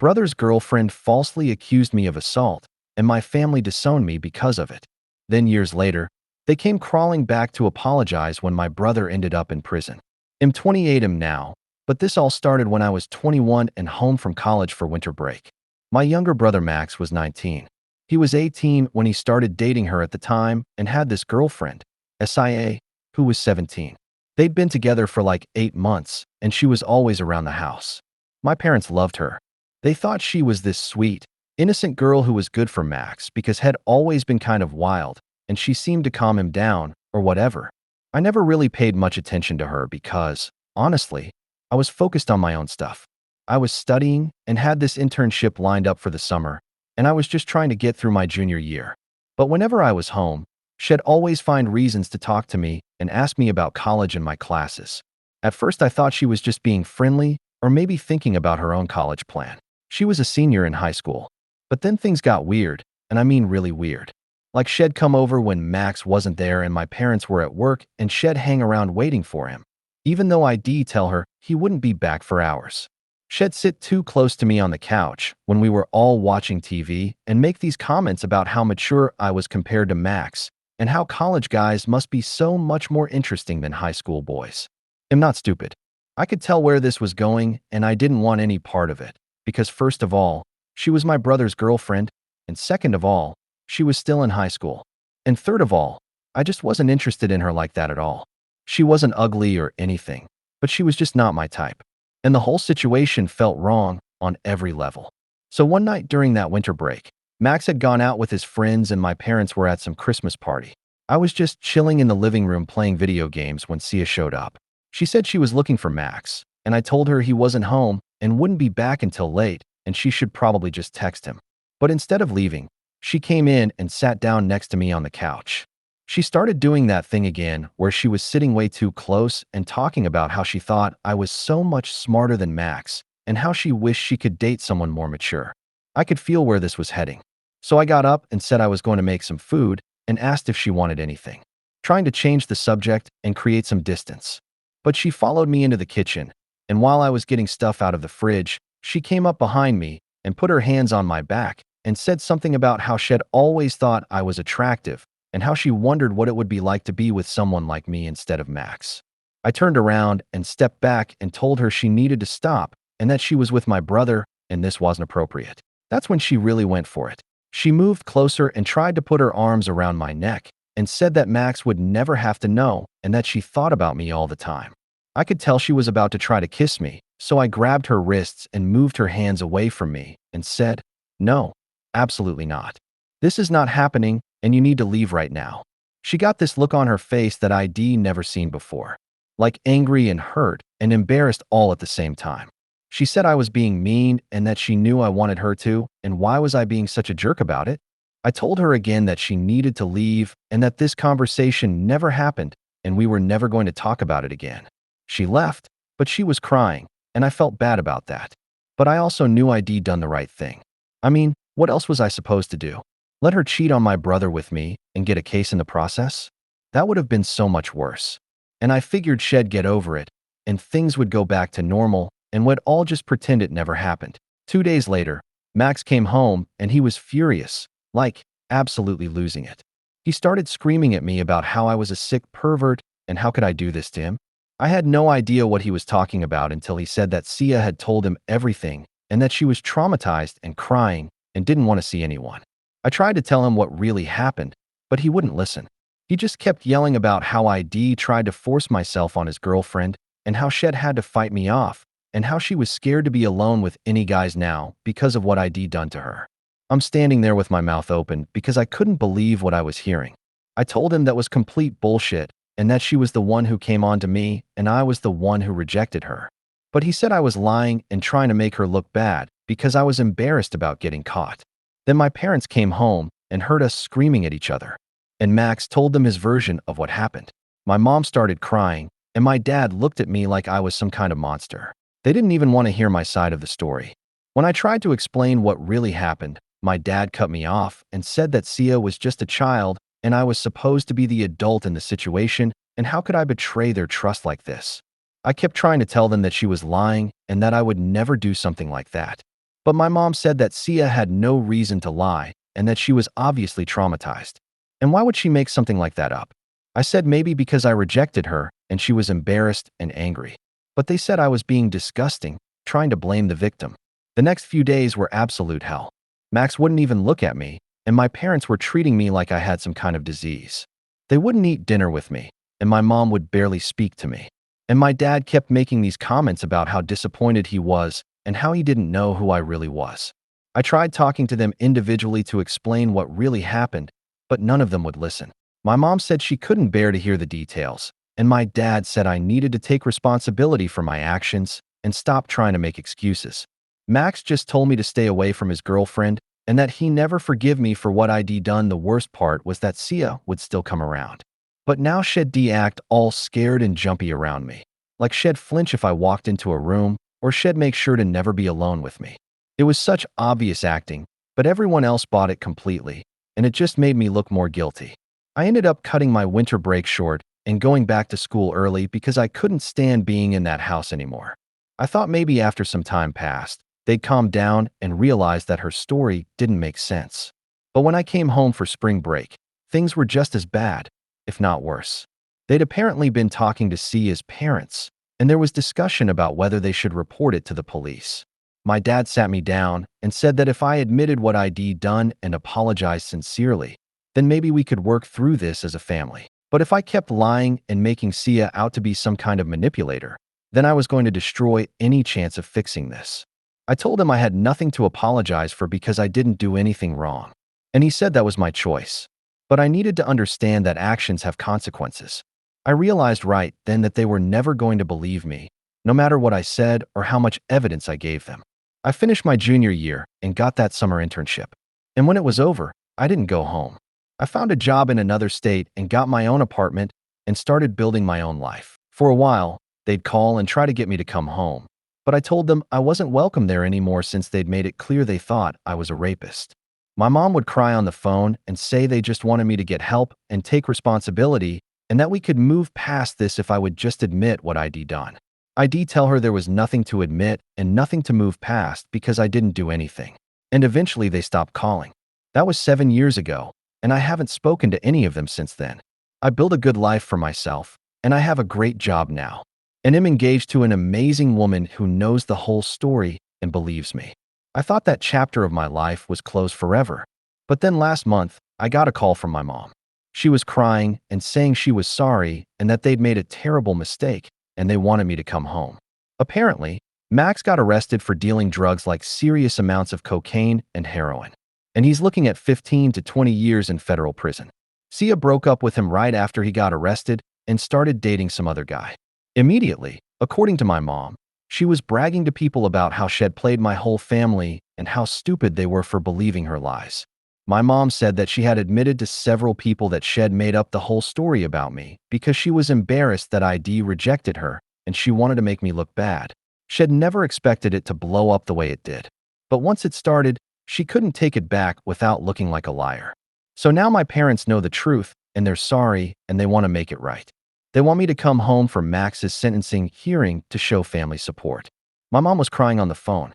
brother's girlfriend falsely accused me of assault, and my family disowned me because of it. Then years later, they came crawling back to apologize when my brother ended up in prison. I'm 28 now, but this all started when I was 21 and home from college for winter break. My younger brother Max was 19. He was 18 when he started dating her at the time and had this girlfriend, Sia, who was 17. They'd been together for like 8 months, and she was always around the house. My parents loved her. They thought she was this sweet, innocent girl who was good for Max because had always been kind of wild, and she seemed to calm him down, or whatever. I never really paid much attention to her because, honestly, I was focused on my own stuff. I was studying and had this internship lined up for the summer, and I was just trying to get through my junior year. But whenever I was home, she'd always find reasons to talk to me and ask me about college and my classes. At first I thought she was just being friendly or maybe thinking about her own college plan. She was a senior in high school. But then things got weird, and I mean really weird. Like she'd come over when Max wasn't there and my parents were at work, and she'd hang around waiting for him, even though I'd tell her he wouldn't be back for hours. She'd sit too close to me on the couch when we were all watching TV and make these comments about how mature I was compared to Max and how college guys must be so much more interesting than high school boys. I'm not stupid. I could tell where this was going, and I didn't want any part of it, because first of all, she was my brother's girlfriend, and second of all, she was still in high school. And third of all, I just wasn't interested in her like that at all. She wasn't ugly or anything, but she was just not my type. And the whole situation felt wrong on every level. So one night during that winter break, Max had gone out with his friends and my parents were at some Christmas party. I was just chilling in the living room playing video games when Sia showed up. She said she was looking for Max, and I told her he wasn't home and wouldn't be back until late, and she should probably just text him. But instead of leaving, she came in and sat down next to me on the couch. She started doing that thing again where she was sitting way too close and talking about how she thought I was so much smarter than Max and how she wished she could date someone more mature. I could feel where this was heading. So I got up and said I was going to make some food and asked if she wanted anything, trying to change the subject and create some distance. But she followed me into the kitchen, and while I was getting stuff out of the fridge, she came up behind me and put her hands on my back and said something about how she'd always thought I was attractive and how she wondered what it would be like to be with someone like me instead of Max. I turned around and stepped back and told her she needed to stop and that she was with my brother and this wasn't appropriate. That's when she really went for it. She moved closer and tried to put her arms around my neck and said that Max would never have to know and that she thought about me all the time. I could tell she was about to try to kiss me, so I grabbed her wrists and moved her hands away from me and said, "No, absolutely not. This is not happening and you need to leave right now." She got this look on her face that I'd never seen before, like angry and hurt and embarrassed all at the same time. She said I was being mean and that she knew I wanted her to, and why was I being such a jerk about it? I told her again that she needed to leave and that this conversation never happened and we were never going to talk about it again. She left, but she was crying, and I felt bad about that. But I also knew I'd done the right thing. I mean, what else was I supposed to do? Let her cheat on my brother with me and get a case in the process? That would have been so much worse. And I figured she'd get over it, and things would go back to normal, and we'd all just pretend it never happened. 2 days later, Max came home, and he was furious, like absolutely losing it. He started screaming at me about how I was a sick pervert and how could I do this to him. I had no idea what he was talking about until he said that Sia had told him everything and that she was traumatized and crying and didn't want to see anyone. I tried to tell him what really happened, but he wouldn't listen. He just kept yelling about how I'd tried to force myself on his girlfriend and how she'd had to fight me off and how she was scared to be alone with any guys now because of what I'd done to her. I'm standing there with my mouth open because I couldn't believe what I was hearing. I told him that was complete bullshit and that she was the one who came on to me and I was the one who rejected her. But he said I was lying and trying to make her look bad because I was embarrassed about getting caught. Then my parents came home and heard us screaming at each other, and Max told them his version of what happened. My mom started crying, and my dad looked at me like I was some kind of monster. They didn't even want to hear my side of the story. When I tried to explain what really happened, my dad cut me off and said that Sia was just a child and I was supposed to be the adult in the situation, and how could I betray their trust like this? I kept trying to tell them that she was lying and that I would never do something like that. But my mom said that Sia had no reason to lie and that she was obviously traumatized. And why would she make something like that up? I said maybe because I rejected her and she was embarrassed and angry. But they said I was being disgusting, trying to blame the victim. The next few days were absolute hell. Max wouldn't even look at me, and my parents were treating me like I had some kind of disease. They wouldn't eat dinner with me, and my mom would barely speak to me. And my dad kept making these comments about how disappointed he was and how he didn't know who I really was. I tried talking to them individually to explain what really happened, but none of them would listen. My mom said she couldn't bear to hear the details, and my dad said I needed to take responsibility for my actions and stop trying to make excuses. Max just told me to stay away from his girlfriend and that he never forgive me for what I'd done. The worst part was that Sia would still come around. But now she'd act all scared and jumpy around me. Like she'd flinch if I walked into a room, or she'd make sure to never be alone with me. It was such obvious acting, but everyone else bought it completely, and it just made me look more guilty. I ended up cutting my winter break short and going back to school early because I couldn't stand being in that house anymore. I thought maybe after some time passed, they'd calm down and realize that her story didn't make sense. But when I came home for spring break, things were just as bad, if not worse. They'd apparently been talking to Sia's parents, and there was discussion about whether they should report it to the police. My dad sat me down and said that if I admitted what I'd done and apologized sincerely, then maybe we could work through this as a family. But if I kept lying and making Sia out to be some kind of manipulator, then I was going to destroy any chance of fixing this. I told him I had nothing to apologize for because I didn't do anything wrong. And he said that was my choice. But I needed to understand that actions have consequences. I realized right then that they were never going to believe me, no matter what I said or how much evidence I gave them. I finished my junior year and got that summer internship. And when it was over, I didn't go home. I found a job in another state and got my own apartment and started building my own life. For a while, they'd call and try to get me to come home. But I told them I wasn't welcome there anymore since they'd made it clear they thought I was a rapist. My mom would cry on the phone and say they just wanted me to get help and take responsibility and that we could move past this if I would just admit what I'd done. I'd tell her there was nothing to admit and nothing to move past because I didn't do anything. And eventually they stopped calling. That was 7 years ago, and I haven't spoken to any of them since then. I built a good life for myself, and I have a great job now. And am engaged to an amazing woman who knows the whole story and believes me. I thought that chapter of my life was closed forever. But then last month, I got a call from my mom. She was crying and saying she was sorry and that they'd made a terrible mistake and they wanted me to come home. Apparently, Max got arrested for dealing drugs like serious amounts of cocaine and heroin. And he's looking at 15 to 20 years in federal prison. Sia broke up with him right after he got arrested and started dating some other guy. Immediately, according to my mom, she was bragging to people about how she'd played my whole family and how stupid they were for believing her lies. My mom said that she had admitted to several people that she'd made up the whole story about me because she was embarrassed that I'd rejected her and she wanted to make me look bad. She'd never expected it to blow up the way it did. But once it started, she couldn't take it back without looking like a liar. So now my parents know the truth and they're sorry and they want to make it right. They want me to come home for Max's sentencing hearing to show family support. My mom was crying on the phone,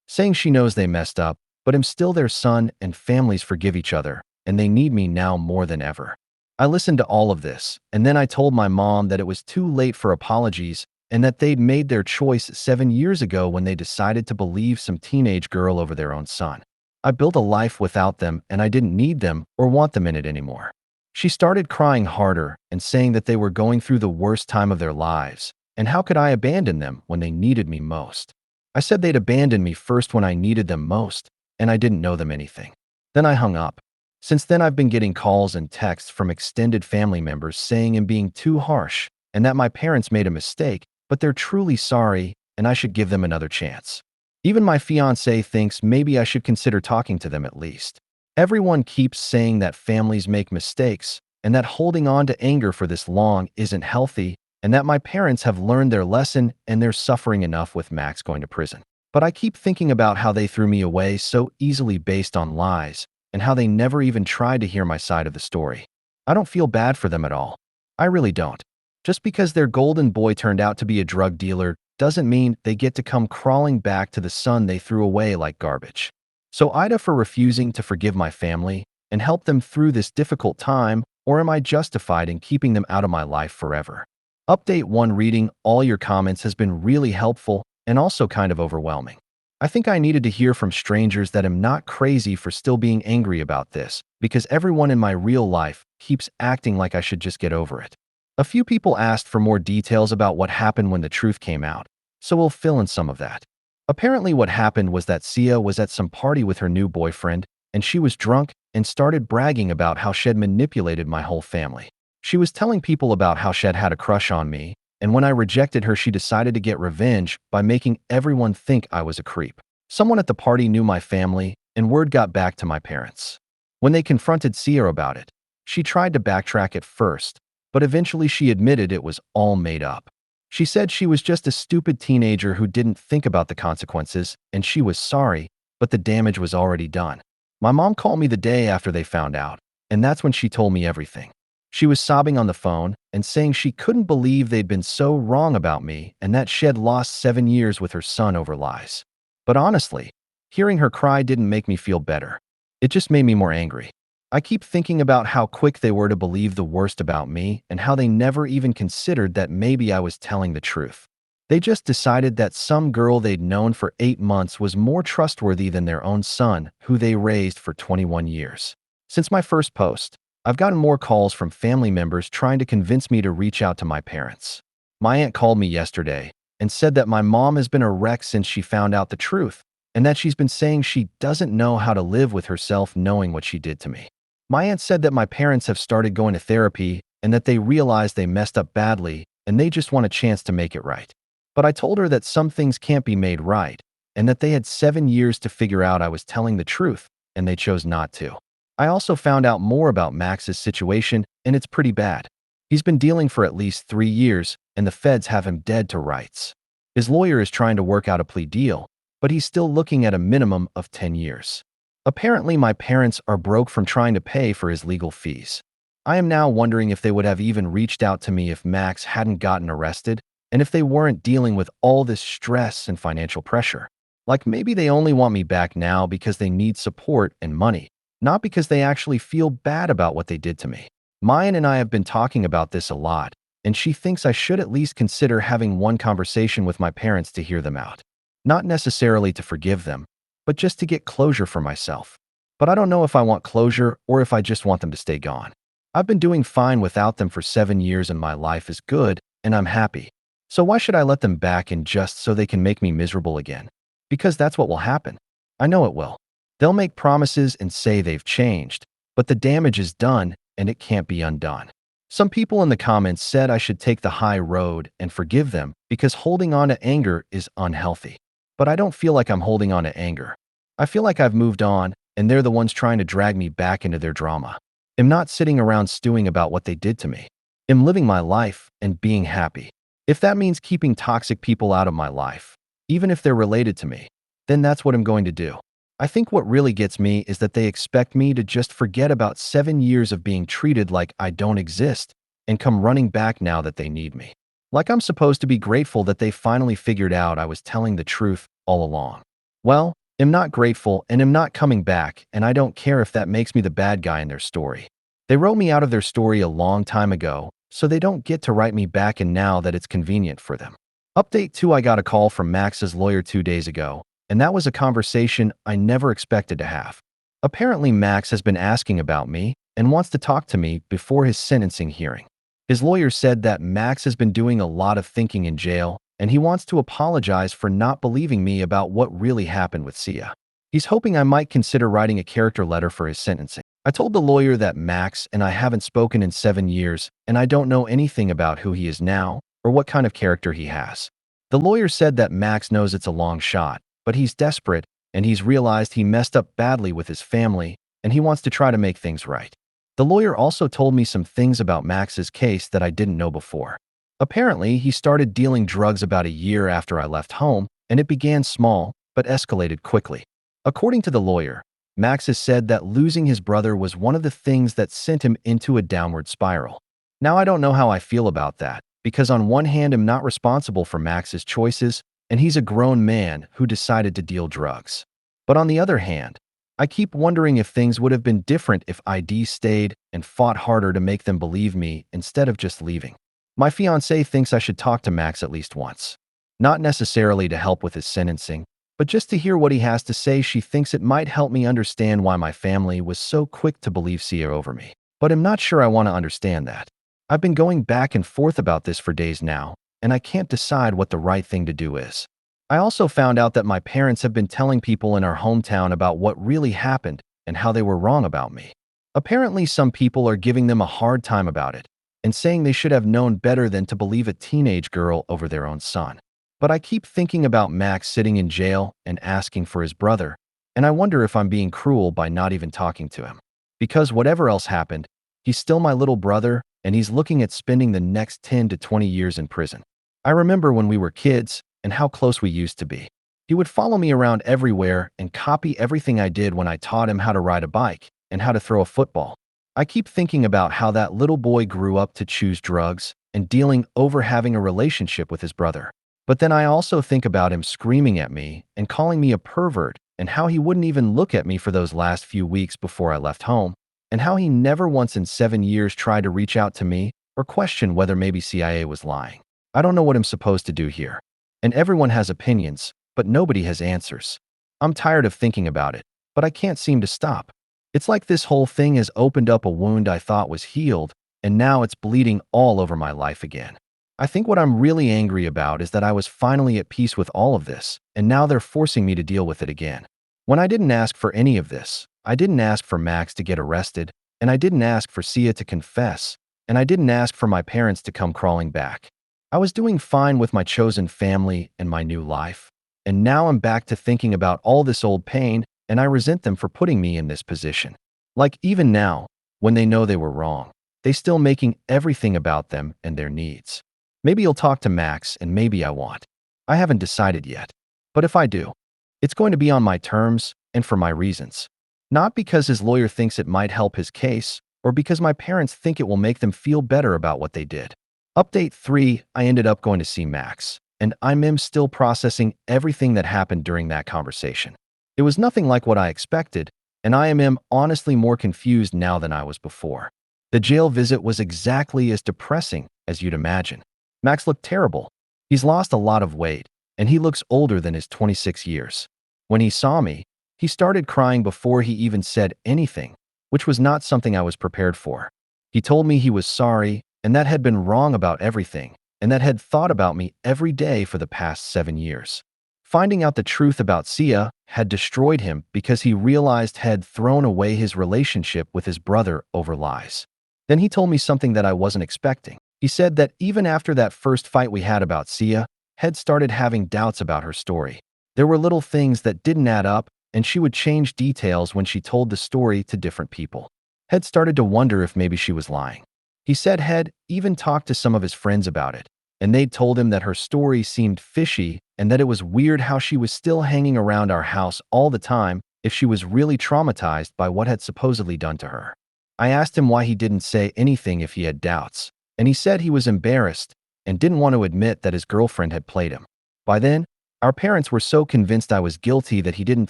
saying she knows they messed up, but I'm still their son and families forgive each other, and they need me now more than ever. I listened to all of this, and then I told my mom that it was too late for apologies and that they'd made their choice 7 years ago when they decided to believe some teenage girl over their own son. I built a life without them, and I didn't need them or want them in it anymore. She started crying harder and saying that they were going through the worst time of their lives, and how could I abandon them when they needed me most? I said they'd abandoned me first when I needed them most, and I didn't know them anything. Then I hung up. Since then, I've been getting calls and texts from extended family members saying I'm being too harsh and that my parents made a mistake, but they're truly sorry and I should give them another chance. Even my fiancé thinks maybe I should consider talking to them at least. Everyone keeps saying that families make mistakes and that holding on to anger for this long isn't healthy and that my parents have learned their lesson and they're suffering enough with Max going to prison. But I keep thinking about how they threw me away so easily based on lies and how they never even tried to hear my side of the story. I don't feel bad for them at all. I really don't. Just because their golden boy turned out to be a drug dealer doesn't mean they get to come crawling back to the son they threw away like garbage. So Ida for refusing to forgive my family and help them through this difficult time, or am I justified in keeping them out of my life forever? Update 1. Reading all your comments has been really helpful and also kind of overwhelming. I think I needed to hear from strangers that I'm not crazy for still being angry about this, because everyone in my real life keeps acting like I should just get over it. A few people asked for more details about what happened when the truth came out, so we'll fill in some of that. Apparently what happened was that Sia was at some party with her new boyfriend, and she was drunk and started bragging about how she'd manipulated my whole family. She was telling people about how she'd had a crush on me, and when I rejected her, she decided to get revenge by making everyone think I was a creep. Someone at the party knew my family, and word got back to my parents. When they confronted Sia about it, she tried to backtrack at first, but eventually she admitted it was all made up. She said she was just a stupid teenager who didn't think about the consequences, and she was sorry, but the damage was already done. My mom called me the day after they found out, and that's when she told me everything. She was sobbing on the phone and saying she couldn't believe they'd been so wrong about me and that she'd lost 7 years with her son over lies. But honestly, hearing her cry didn't make me feel better. It just made me more angry. I keep thinking about how quick they were to believe the worst about me and how they never even considered that maybe I was telling the truth. They just decided that some girl they'd known for 8 months was more trustworthy than their own son, who they raised for 21 years. Since my first post, I've gotten more calls from family members trying to convince me to reach out to my parents. My aunt called me yesterday and said that my mom has been a wreck since she found out the truth, and that she's been saying she doesn't know how to live with herself knowing what she did to me. My aunt said that my parents have started going to therapy and that they realized they messed up badly and they just want a chance to make it right. But I told her that some things can't be made right and that they had 7 years to figure out I was telling the truth, and they chose not to. I also found out more about Max's situation, and it's pretty bad. He's been dealing for at least 3 years, and the feds have him dead to rights. His lawyer is trying to work out a plea deal, but he's still looking at a minimum of 10 years. Apparently, my parents are broke from trying to pay for his legal fees. I am now wondering if they would have even reached out to me if Max hadn't gotten arrested, and if they weren't dealing with all this stress and financial pressure. Like maybe they only want me back now because they need support and money, not because they actually feel bad about what they did to me. Mayan and I have been talking about this a lot, and she thinks I should at least consider having one conversation with my parents to hear them out. Not necessarily to forgive them, but just to get closure for myself. But I don't know if I want closure or if I just want them to stay gone. I've been doing fine without them for 7 years and my life is good, and I'm happy. So why should I let them back in just so they can make me miserable again? Because that's what will happen. I know it will. They'll make promises and say they've changed, but the damage is done and it can't be undone. Some people in the comments said I should take the high road and forgive them because holding on to anger is unhealthy. But I don't feel like I'm holding on to anger. I feel like I've moved on and they're the ones trying to drag me back into their drama. I'm not sitting around stewing about what they did to me. I'm living my life and being happy. If that means keeping toxic people out of my life, even if they're related to me, then that's what I'm going to do. I think what really gets me is that they expect me to just forget about 7 years of being treated like I don't exist and come running back now that they need me. Like I'm supposed to be grateful that they finally figured out I was telling the truth all along. Well, I'm not grateful and I'm not coming back, and I don't care if that makes me the bad guy in their story. They wrote me out of their story a long time ago, so they don't get to write me back in now that it's convenient for them. Update 2. I got a call from Max's lawyer 2 days ago, and that was a conversation I never expected to have. Apparently, Max has been asking about me and wants to talk to me before his sentencing hearing. His lawyer said that Max has been doing a lot of thinking in jail, and he wants to apologize for not believing me about what really happened with Sia. He's hoping I might consider writing a character letter for his sentencing. I told the lawyer that Max and I haven't spoken in 7 years, and I don't know anything about who he is now or what kind of character he has. The lawyer said that Max knows it's a long shot, but he's desperate and he's realized he messed up badly with his family and he wants to try to make things right. The lawyer also told me some things about Max's case that I didn't know before. Apparently, he started dealing drugs about a year after I left home, and it began small but escalated quickly. According to the lawyer, Max has said that losing his brother was one of the things that sent him into a downward spiral. Now, I don't know how I feel about that, because on one hand, I'm not responsible for Max's choices, and he's a grown man who decided to deal drugs. But on the other hand, I keep wondering if things would have been different if ID stayed and fought harder to make them believe me instead of just leaving. My fiancée thinks I should talk to Max at least once. Not necessarily to help with his sentencing, but just to hear what he has to say. She thinks it might help me understand why my family was so quick to believe Sia over me. But I'm not sure I want to understand that. I've been going back and forth about this for days now, and I can't decide what the right thing to do is. I also found out that my parents have been telling people in our hometown about what really happened and how they were wrong about me. Apparently, some people are giving them a hard time about it and saying they should have known better than to believe a teenage girl over their own son. But I keep thinking about Max sitting in jail and asking for his brother, and I wonder if I'm being cruel by not even talking to him. Because whatever else happened, he's still my little brother, and he's looking at spending the next 10 to 20 years in prison. I remember when we were kids and how close we used to be. He would follow me around everywhere and copy everything I did when I taught him how to ride a bike and how to throw a football. I keep thinking about how that little boy grew up to choose drugs and dealing over having a relationship with his brother. But then I also think about him screaming at me and calling me a pervert, and how he wouldn't even look at me for those last few weeks before I left home, and how he never once in 7 years tried to reach out to me or question whether maybe CIA was lying. I don't know what I'm supposed to do here. And everyone has opinions, but nobody has answers. I'm tired of thinking about it, but I can't seem to stop. It's like this whole thing has opened up a wound I thought was healed, and now it's bleeding all over my life again. I think what I'm really angry about is that I was finally at peace with all of this, and now they're forcing me to deal with it again. When I didn't ask for any of this, I didn't ask for Max to get arrested, and I didn't ask for Sia to confess, and I didn't ask for my parents to come crawling back. I was doing fine with my chosen family and my new life, and now I'm back to thinking about all this old pain, and I resent them for putting me in this position. Like even now, when they know they were wrong, they still making everything about them and their needs. Maybe you'll talk to Max, and maybe I won't. I haven't decided yet. But if I do, it's going to be on my terms and for my reasons. Not because his lawyer thinks it might help his case, or because my parents think it will make them feel better about what they did. Update 3, I ended up going to see Max, and I'm still processing everything that happened during that conversation. It was nothing like what I expected, and I am honestly more confused now than I was before. The jail visit was exactly as depressing as you'd imagine. Max looked terrible. He's lost a lot of weight, and he looks older than his 26 years. When he saw me, he started crying before he even said anything, which was not something I was prepared for. He told me he was sorry, and that had been wrong about everything, and that had thought about me every day for the past 7 years. Finding out the truth about Sia had destroyed him because he realized had thrown away his relationship with his brother over lies. Then he told me something that I wasn't expecting. He said that even after that first fight we had about Sia, had started having doubts about her story. There were little things that didn't add up, and she would change details when she told the story to different people. Had started to wonder if maybe she was lying. He said Had even talked to some of his friends about it, and they'd told him that her story seemed fishy and that it was weird how she was still hanging around our house all the time if she was really traumatized by what had supposedly done to her. I asked him why he didn't say anything if he had doubts, and he said he was embarrassed and didn't want to admit that his girlfriend had played him. By then, our parents were so convinced I was guilty that he didn't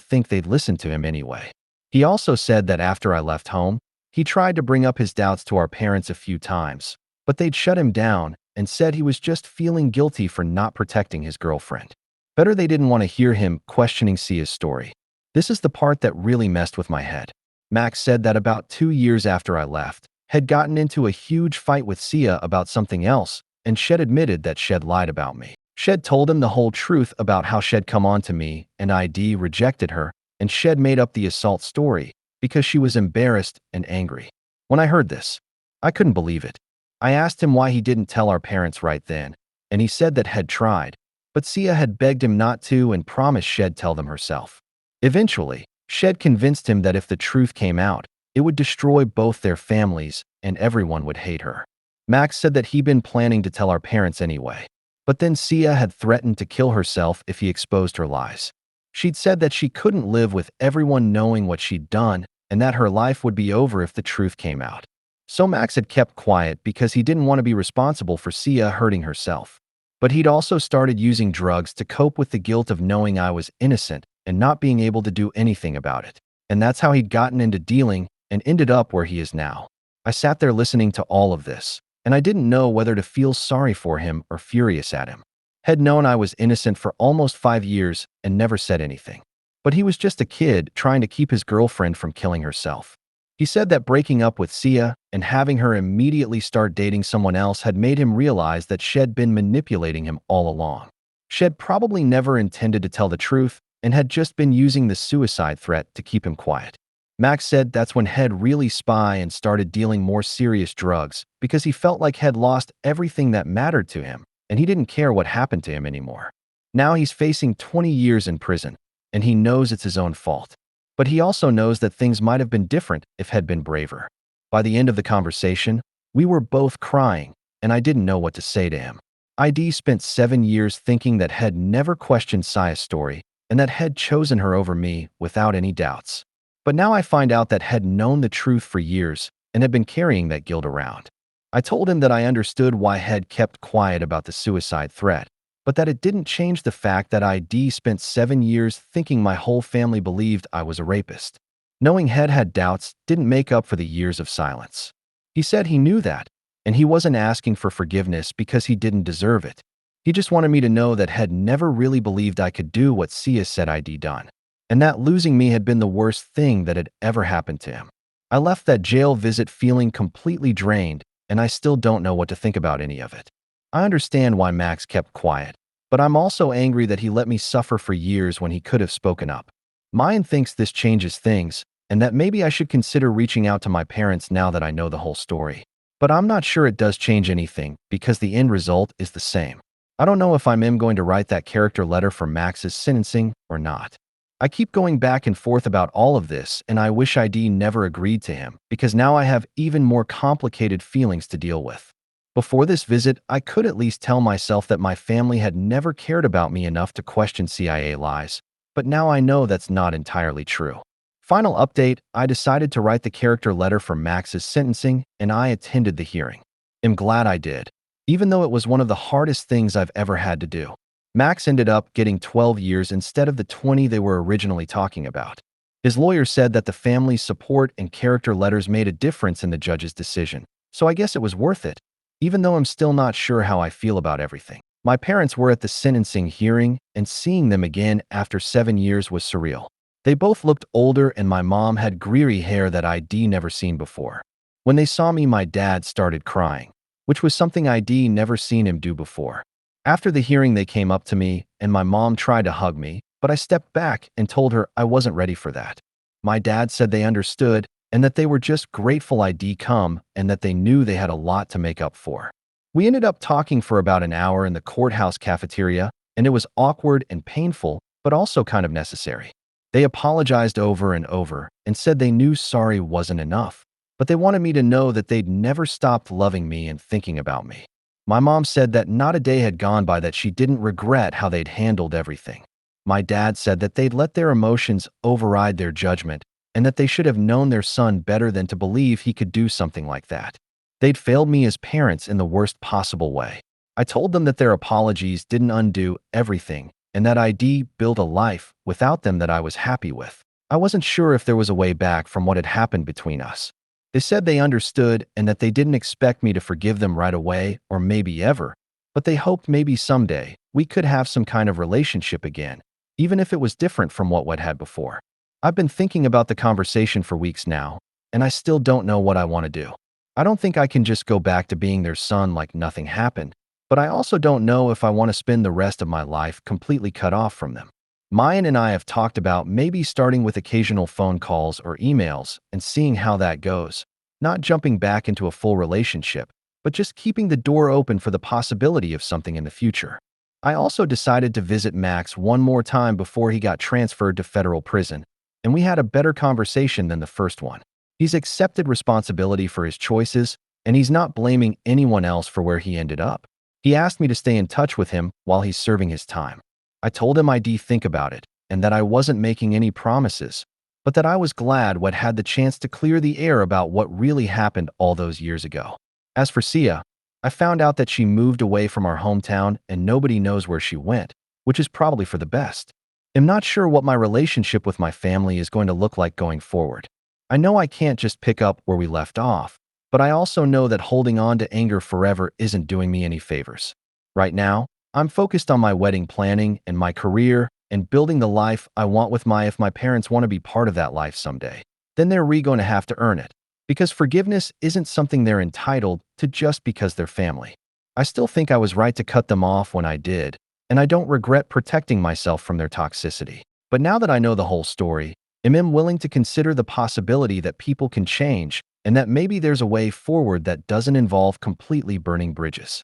think they'd listen to him anyway. He also said that after I left home, he tried to bring up his doubts to our parents a few times, but they'd shut him down and said he was just feeling guilty for not protecting his girlfriend. Better they didn't want to hear him questioning Sia's story. This is the part that really messed with my head. Max said that about 2 years after I left, had gotten into a huge fight with Sia about something else, and Shed admitted that Shed lied about me. Shed told him the whole truth about how Shed come on to me and ID rejected her, and Shed made up the assault story because she was embarrassed and angry. When I heard this, I couldn't believe it. I asked him why he didn't tell our parents right then, and he said that had tried, but Sia had begged him not to and promised Shed tell them herself. Eventually, Shed convinced him that if the truth came out, it would destroy both their families and everyone would hate her. Max said that he'd been planning to tell our parents anyway, but then Sia had threatened to kill herself if he exposed her lies. She'd said that she couldn't live with everyone knowing what she'd done and that her life would be over if the truth came out. So Max had kept quiet because he didn't want to be responsible for Sia hurting herself. But he'd also started using drugs to cope with the guilt of knowing I was innocent and not being able to do anything about it. And that's how he'd gotten into dealing and ended up where he is now. I sat there listening to all of this, and I didn't know whether to feel sorry for him or furious at him. Had known I was innocent for almost 5 years and never said anything. But he was just a kid trying to keep his girlfriend from killing herself. He said that breaking up with Sia and having her immediately start dating someone else had made him realize that she'd been manipulating him all along. She'd probably never intended to tell the truth and had just been using the suicide threat to keep him quiet. Max said that's when Head really spy and started dealing more serious drugs because he felt like Head lost everything that mattered to him and he didn't care what happened to him anymore. Now he's facing 20 years in prison and he knows it's his own fault. But he also knows that things might have been different if Head been braver. By the end of the conversation, we were both crying and I didn't know what to say to him. ID spent 7 years thinking that Head never questioned Sia's story and that Head chosen her over me without any doubts. But now I find out that Head known the truth for years and had been carrying that guilt around. I told him that I understood why Head kept quiet about the suicide threat, but that it didn't change the fact that ID spent 7 years thinking my whole family believed I was a rapist. Knowing Head had doubts didn't make up for the years of silence. He said he knew that, and he wasn't asking for forgiveness because he didn't deserve it. He just wanted me to know that Head never really believed I could do what Sia said I'd done, and that losing me had been the worst thing that had ever happened to him. I left that jail visit feeling completely drained, and I still don't know what to think about any of it. I understand why Max kept quiet, but I'm also angry that he let me suffer for years when he could have spoken up. Mine thinks this changes things, and that maybe I should consider reaching out to my parents now that I know the whole story. But I'm not sure it does change anything, because the end result is the same. I don't know if I'm going to write that character letter for Max's sentencing or not. I keep going back and forth about all of this, and I wish ID never agreed to him, because now I have even more complicated feelings to deal with. Before this visit, I could at least tell myself that my family had never cared about me enough to question CIA lies, but now I know that's not entirely true. Final update, I decided to write the character letter for Max's sentencing, and I attended the hearing. I'm glad I did, even though it was one of the hardest things I've ever had to do. Max ended up getting 12 years instead of the 20 they were originally talking about. His lawyer said that the family's support and character letters made a difference in the judge's decision, so I guess it was worth it, even though I'm still not sure how I feel about everything. My parents were at the sentencing hearing, and seeing them again after 7 years was surreal. They both looked older, and my mom had greary hair that I'd never seen before. When they saw me, my dad started crying, which was something I'd never seen him do before. After the hearing, they came up to me, and my mom tried to hug me, but I stepped back and told her I wasn't ready for that. My dad said they understood and that they were just grateful I'd come and that they knew they had a lot to make up for. We ended up talking for about an hour in the courthouse cafeteria, and it was awkward and painful, but also kind of necessary. They apologized over and over and said they knew sorry wasn't enough, but they wanted me to know that they'd never stopped loving me and thinking about me. My mom said that not a day had gone by that she didn't regret how they'd handled everything. My dad said that they'd let their emotions override their judgment and that they should have known their son better than to believe he could do something like that. They'd failed me as parents in the worst possible way. I told them that their apologies didn't undo everything and that I'd built a life without them that I was happy with. I wasn't sure if there was a way back from what had happened between us. They said they understood and that they didn't expect me to forgive them right away or maybe ever, but they hoped maybe someday we could have some kind of relationship again, even if it was different from what we'd had before. I've been thinking about the conversation for weeks now, and I still don't know what I want to do. I don't think I can just go back to being their son like nothing happened, but I also don't know if I want to spend the rest of my life completely cut off from them. Mayan and I have talked about maybe starting with occasional phone calls or emails and seeing how that goes, not jumping back into a full relationship, but just keeping the door open for the possibility of something in the future. I also decided to visit Max one more time before he got transferred to federal prison, and we had a better conversation than the first one. He's accepted responsibility for his choices, and he's not blaming anyone else for where he ended up. He asked me to stay in touch with him while he's serving his time. I told him I'd think about it, and that I wasn't making any promises, but that I was glad what had the chance to clear the air about what really happened all those years ago. As for Sia, I found out that she moved away from our hometown and nobody knows where she went, which is probably for the best. I'm not sure what my relationship with my family is going to look like going forward. I know I can't just pick up where we left off, but I also know that holding on to anger forever isn't doing me any favors. Right now, I'm focused on my wedding planning and my career and building the life I want with my if my parents want to be part of that life someday, then they're going to have to earn it. Because forgiveness isn't something they're entitled to just because they're family. I still think I was right to cut them off when I did, and I don't regret protecting myself from their toxicity. But now that I know the whole story, am willing to consider the possibility that people can change and that maybe there's a way forward that doesn't involve completely burning bridges.